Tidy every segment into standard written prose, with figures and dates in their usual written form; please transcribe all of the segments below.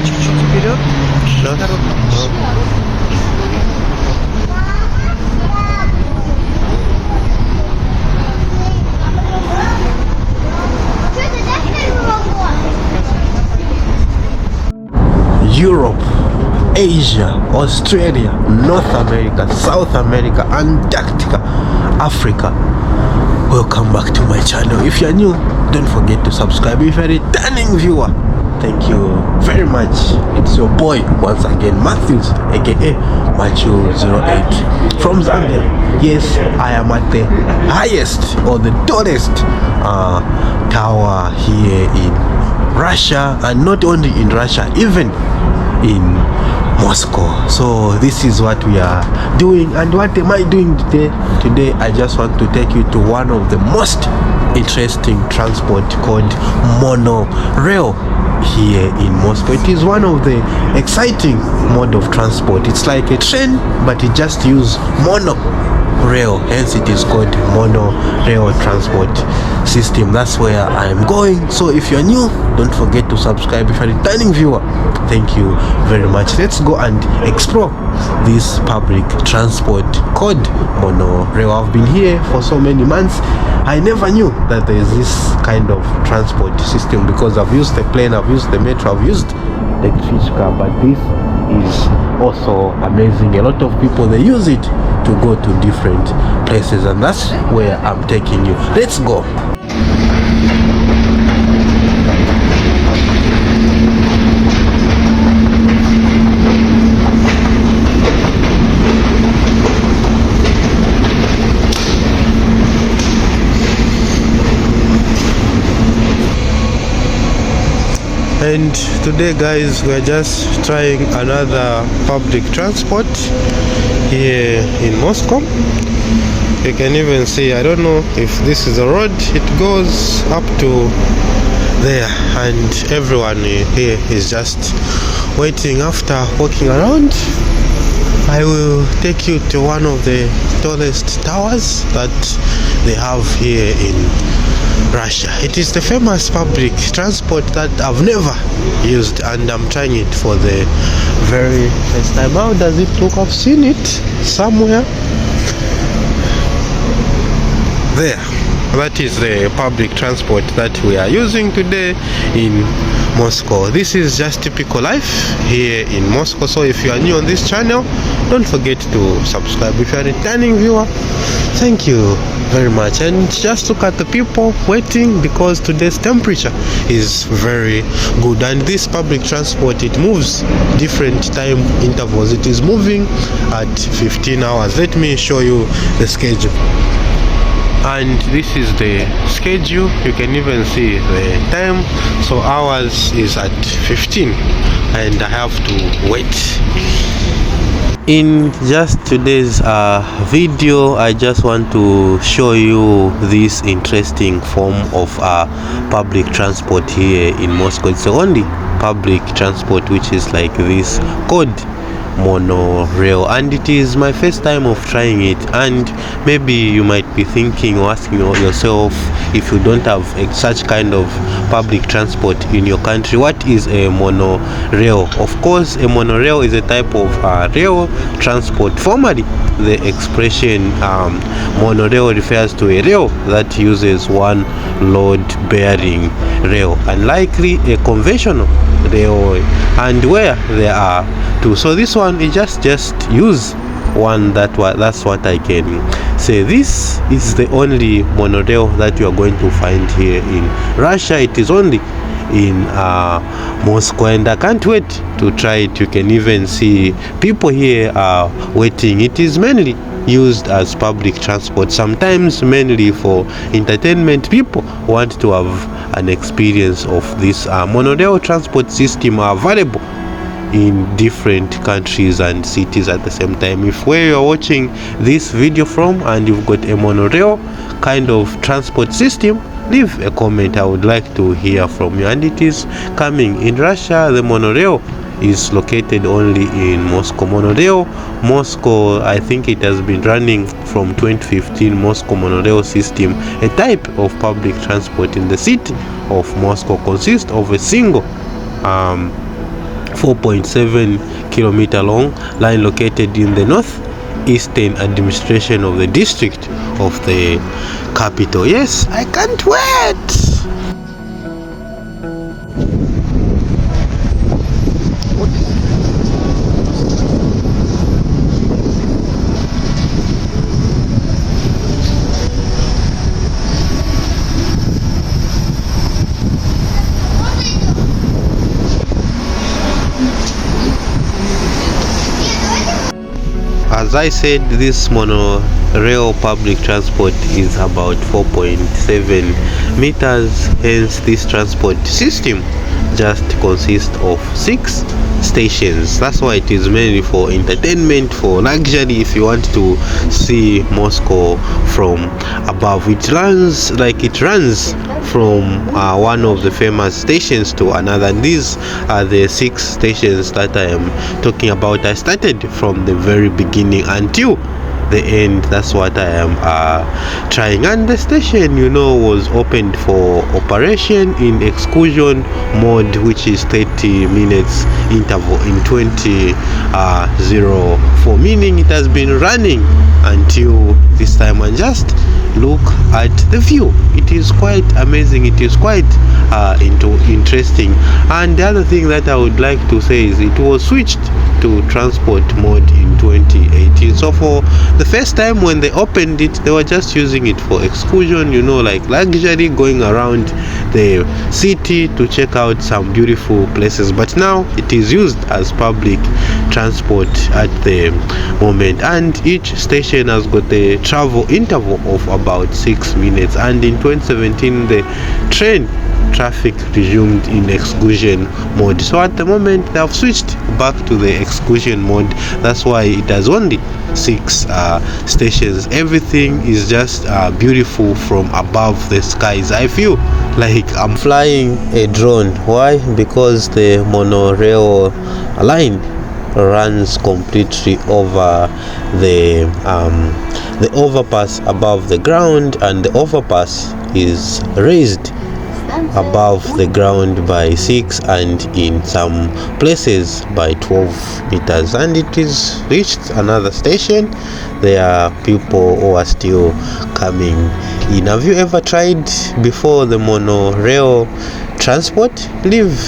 чуть-чуть вперед. Да? Europe, Asia, Australia, North America, South America, Antarctica, Africa. Welcome back to my channel. If you're new, don't forget to subscribe. If you're a returning viewer, thank you very much. It's your boy once again, Matthews, aka Machu08 from Zambia. Yes, I am at the highest or the tallest tower here in Russia, and not only in Russia, even in Moscow. So this is what we are doing. And what am I doing today? Today I just want to take you to one of the most interesting transport called monorail here in Moscow. It is one of the exciting mode of transport. It's like a train, but it just use monorail, hence it is called monorail transport system. That's where I am going. So if you're new, don't forget to subscribe. If you're a returning viewer, thank you very much. Let's go and explore this public transport called monorail. I've been here for so many months. I never knew that there is this kind of transport system, because I've used the plane, I've used the metro, I've used the car, but this is also amazing. A lot of people, they use it to go to different places, and that's where I'm taking you. Let's go. And today, guys, we are just trying another public transport here in Moscow. You can even see, I don't know if this is a road, it goes up to there, and everyone here is just waiting. After walking around, I will take you to one of the tallest towers that they have here in Russia. It is the famous public transport that I've never used, and I'm trying it for the very first time. How does it look? I've seen it somewhere there. That is the public transport that we are using today in Moscow. This is just typical life here in Moscow. So if you are new on this channel, don't forget to subscribe. If you are a returning viewer, thank you very much. And just look at the people waiting, because today's temperature is very good, and this public transport, it moves different time intervals. It is moving at 15 hours. Let me show you the schedule. And this is the schedule. You can even see the time. So hours is at 15, and I have to wait. In just today's video, I just want to show you this interesting form of public transport here in Moscow. It's the only public transport which is like this, called monorail, and it is my first time of trying it. And maybe you might be thinking or asking yourself, if you don't have such kind of public transport in your country, what is a monorail? Of course, a monorail is a type of rail transport. Formerly, the expression monorail refers to a rail that uses one load bearing rail, unlikely a conventional railway, and where there are two. So this one is just use one. That's what I can say. This is the only monorail that you are going to find here in Russia. It is only in Moscow, and I can't wait to try it. You can even see people here are waiting. It is mainly used as public transport, sometimes mainly for entertainment. People want to have an experience of this monorail transport system available in different countries and cities at the same time. If where you're watching this video from and you've got a monorail kind of transport system, leave a comment. I would like to hear from you. And it is coming in Russia. The monorail is located only in Moscow. Monorail Moscow, I think it has been running from 2015. Moscow monorail system, a type of public transport in the city of Moscow, consists of a single 4.7-kilometer long line located in the northeastern administration of the district of the capital. Yes, I can't wait. As I said, this monorail public transport is about 4.7 meters, hence this transport system just consists of 6 stations. That's why it is mainly for entertainment, for luxury. If you want to see Moscow from above, it runs from one of the famous stations to another. And these are the 6 stations that I am talking about. I started from the very beginning until the end. That's what I am trying. And the station, was opened for operation in excursion mode, which is 30 minutes interval in 2004, meaning it has been running until this time. And just look at the view, it is quite amazing, it is quite interesting. And the other thing that I would like to say is it was switched to transport mode in 2018. So for the first time when they opened it, they were just using it for excursion, like luxury, going around the city to check out some beautiful places. But now it is used as public transport at the moment, and each station has got a travel interval of about 6 minutes. And in 2017 the train traffic resumed in excursion mode. So at the moment they have switched back to the excursion mode. That's why it has only 6 stations. Everything is just beautiful from above the skies. I feel like I'm flying a drone. Why? Because the monorail line runs completely over the overpass above the ground, and the overpass is raised above the ground by 6 and in some places by 12 meters. And it is reached another station. There are people who are still coming in. Have you ever tried before the monorail transport? Leave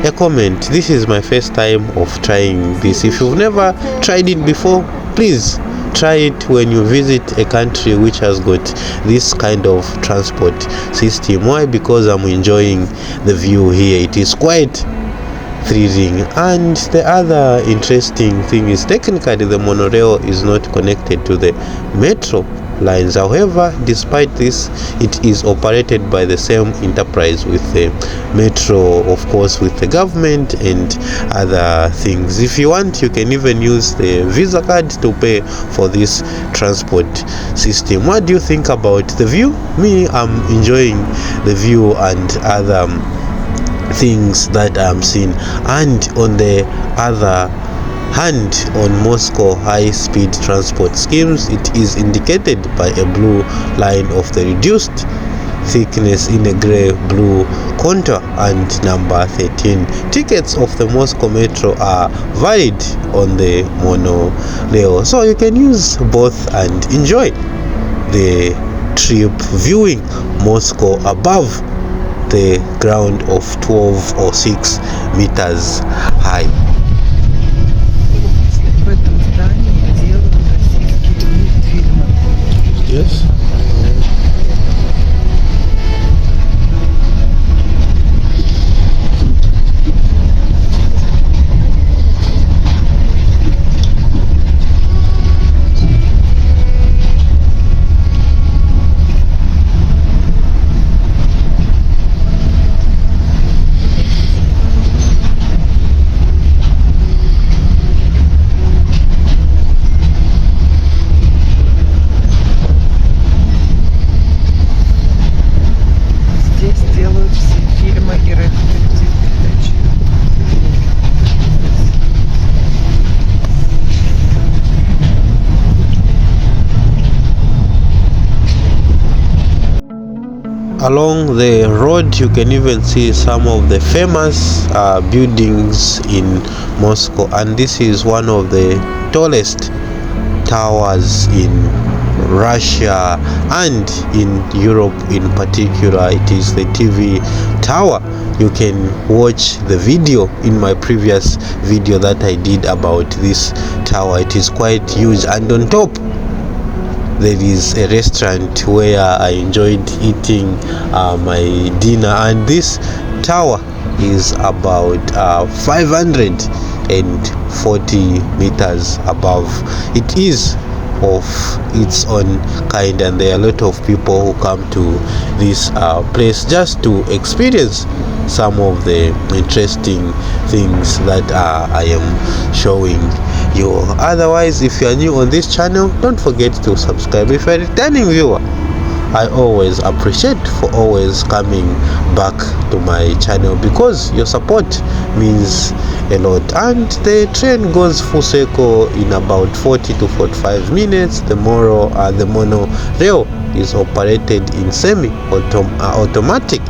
a comment. This is my first time of trying this. If you've never tried it before, please try it when you visit a country which has got this kind of transport system. Why? Because I'm enjoying the view here. It is quite thrilling. And the other interesting thing is technically the monorail is not connected to the metro lines. However, despite this, it is operated by the same enterprise with the metro, of course, with the government and other things. If you want, you can even use the Visa card to pay for this transport system. What do you think about the view? Me, I'm enjoying the view and other things that I'm seeing. And on the other hand, on Moscow high-speed transport schemes, it is indicated by a blue line of the reduced thickness in a grey-blue contour and number 13. Tickets of the Moscow Metro are valid on the monorail, so you can use both and enjoy the trip viewing Moscow above the ground of 12 or 6 meters high. Yes. Along the road you can even see some of the famous buildings in Moscow, and this is one of the tallest towers in Russia and in Europe in particular. It is the TV tower. You can watch the video in my previous video that I did about this tower. It is quite huge, and on top there is a restaurant where I enjoyed eating my dinner, and this tower is about 540 meters above. It is of its own kind, and there are a lot of people who come to this place just to experience some of the interesting things that I am showing you. Otherwise, if you are new on this channel, don't forget to subscribe. If you are a returning viewer, I always appreciate for always coming back to my channel, because your support means a lot. And the train goes full circle in about 40 to 45 minutes. The monorail is operated in semi-automatic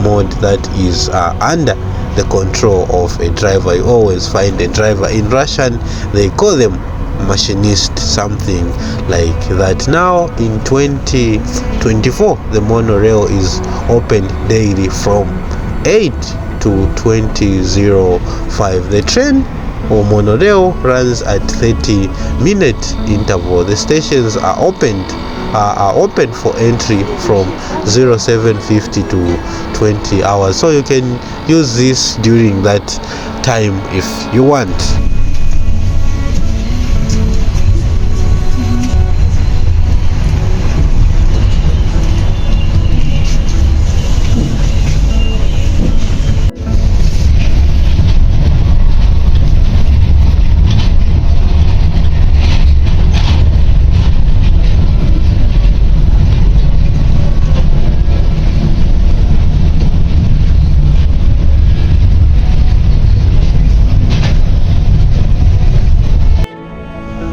mode that is under the control of a driver. You always find a driver. In Russian they call them machinist, something like that. Now in 2024 the monorail is open daily from 8 to 20:05. The train or monorail runs at 30-minute interval. The stations are open for entry from 07:50 to 20 hours, so you can use this during that time if you want.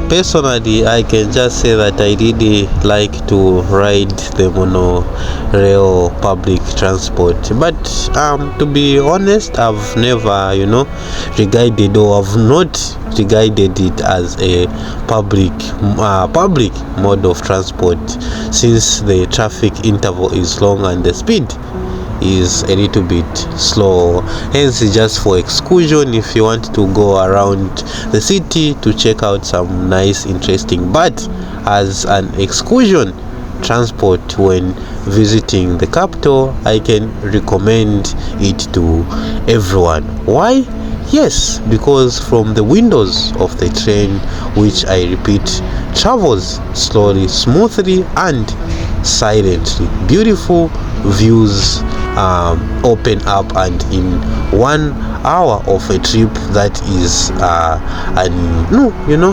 Personally, I can just say that I really like to ride the monorail public transport, but to be honest, I've never regarded, or I've not regarded it as a public mode of transport, since the traffic interval is long and the speed is a little bit slow. Hence, just for excursion, if you want to go around the city to check out some nice interesting, but as an excursion transport when visiting the capital, I can recommend it to everyone. Why? Yes, because from the windows of the train, which I repeat travels slowly, smoothly and silently, beautiful views open up, and in 1 hour of a trip that is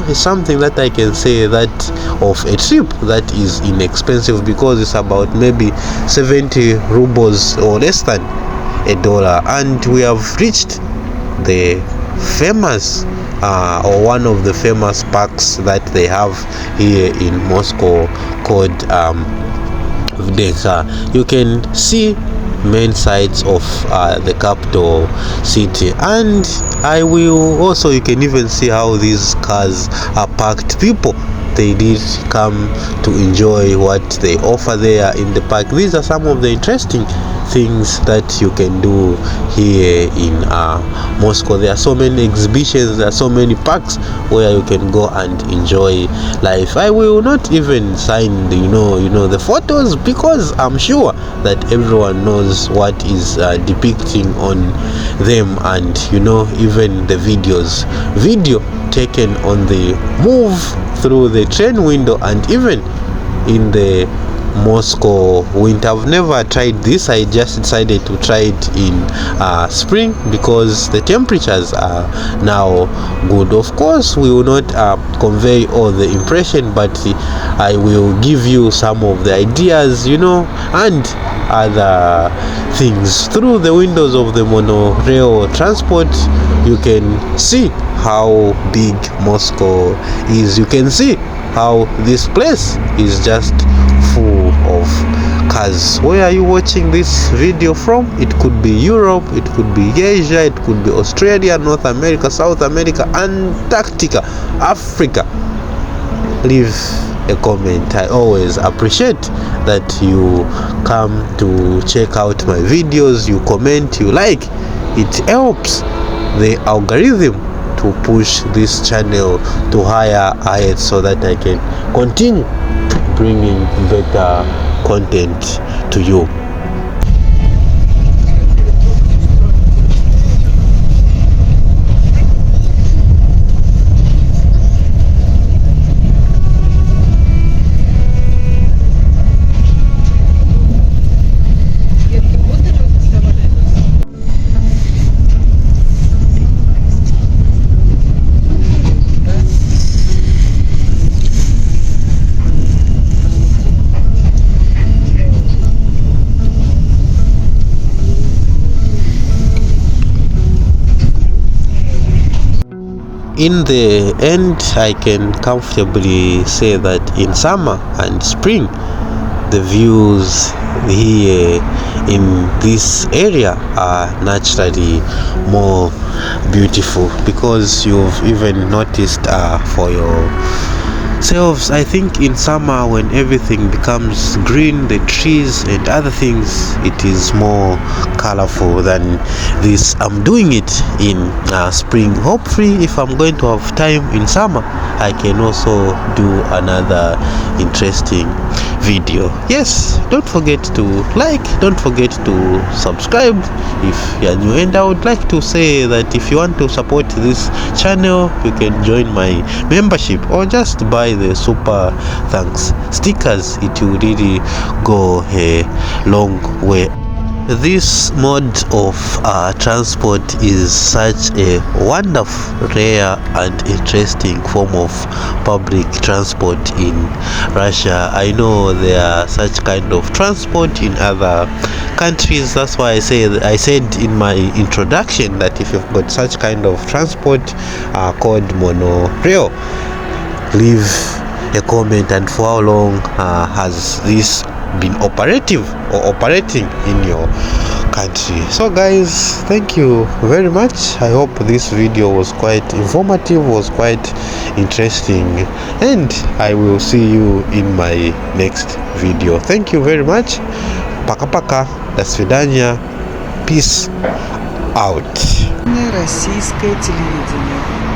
it's something that I can say that of a trip that is inexpensive, because it's about maybe 70 rubles or less than $1, and we have reached the famous or one of the famous parks that they have here in Moscow called Vdenka. You can see main sides of the capital city, and you can even see how these cars are parked. People, they did come to enjoy what they offer there in the park. These are some of the interesting things that you can do here in Moscow. There are so many exhibitions, there are so many parks where you can go and enjoy life. I will not even sign the photos, because I'm sure that everyone knows what is depicting on them, and even the video taken on the move through the train window, and even in the Moscow winter. I've never tried this. I just decided to try it in spring, because the temperatures are now good. Of course, we will not convey all the impression, but I will give you some of the ideas, and other things. Through the windows of the monorail transport, you can see how big Moscow is. You can see how this place is just full of cars. Where are you watching this video from? It could be Europe, it could be Asia, it could be Australia, North America, South America, Antarctica, Africa. Leave a comment. I always appreciate that you come to check out my videos, you comment, you like. It helps the algorithm to push this channel to higher heights so that I can continue bringing better content to you. In the end, I can comfortably say that in summer and spring, the views here in this area are naturally more beautiful, because you've even noticed for yourselves, I think in summer when everything becomes green, the trees and other things, it is more colorful than this. I'm doing it in spring. Hopefully, if I'm going to have time in summer, I can also do another interesting video. Yes, don't forget to like, don't forget to subscribe if you're new, and I would like to say that if you want to support this channel, you can join my membership or just buy the super thanks stickers. It will really go a long way. This mode of transport is such a wonderful, rare and interesting form of public transport in Russia. I know there are such kind of transport in other countries. That's why I said in my introduction that if you've got such kind of transport called monorail, leave a comment, and for how long has this been operating in your country. So guys, thank you very much. I hope this video was quite informative, was quite interesting, and I will see you in my next video. Thank you very much. Пока пока, до свидания, peace out. Российское телевидение.